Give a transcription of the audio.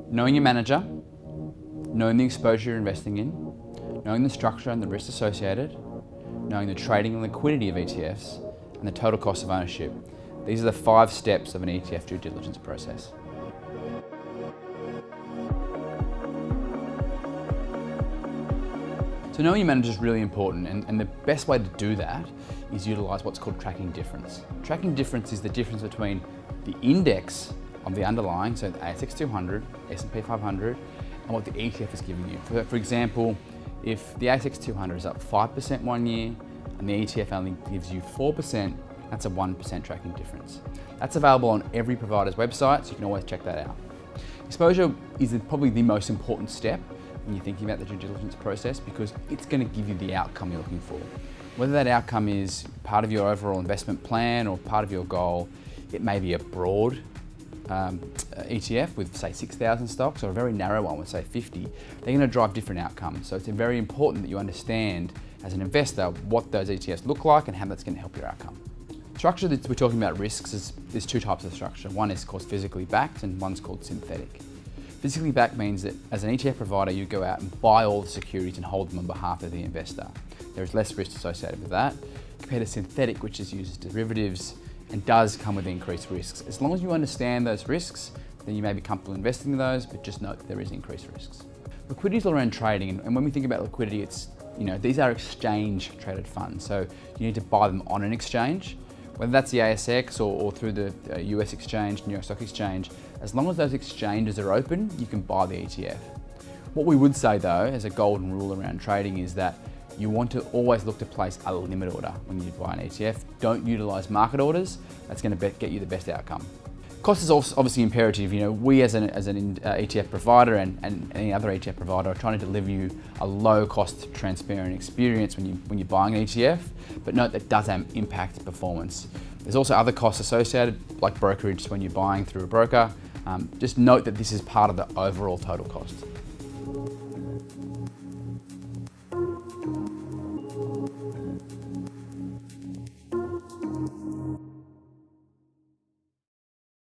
Knowing your manager, knowing the exposure you're investing in, knowing the structure and the risks associated, knowing the trading and liquidity of ETFs, and the total cost of ownership. These are the 5 steps of an ETF due diligence process. So knowing your manager is really important, and the best way to do that is utilise what's called tracking difference. Tracking difference is the difference between the index of the underlying, so the ASX 200, S&P 500, and what the ETF is giving you. For example, if the ASX 200 is up 5% one year and the ETF only gives you 4%, that's a 1% tracking difference. That's available on every provider's website, so you can always check that out. Exposure is probably the most important step when you're thinking about the due diligence process, because it's going to give you the outcome you're looking for. Whether that outcome is part of your overall investment plan or part of your goal, it may be a broad ETF with, say, 6,000 stocks, or a very narrow one with, say, 50. They're going to drive different outcomes. So it's very important that you understand as an investor what those ETFs look like and how that's going to help your outcome. Structure that we're talking about risks is there's 2 types of structure. One is called physically backed and one's called synthetic. Physically backed means that as an ETF provider, you go out and buy all the securities and hold them on behalf of the investor. There is less risk associated with that, compared to synthetic, which is used as derivatives and does come with increased risks. As long as you understand those risks, then you may be comfortable investing in those, but just note that there is increased risks. Liquidity is all around trading, and when we think about liquidity, it's, these are exchange traded funds, so you need to buy them on an exchange, whether that's the ASX or through the US exchange, New York Stock Exchange. As long as those exchanges are open, you can buy the ETF. What we would say though, as a golden rule around trading, is that you want to always look to place a limit order when you buy an ETF. Don't utilise market orders. That's going to get you the best outcome. Cost is also obviously imperative. We as an ETF provider and any other ETF provider are trying to deliver you a low cost, transparent experience when you're buying an ETF, but note that does impact performance. There's also other costs associated, like brokerage when you're buying through a broker. Just note that this is part of the overall total cost.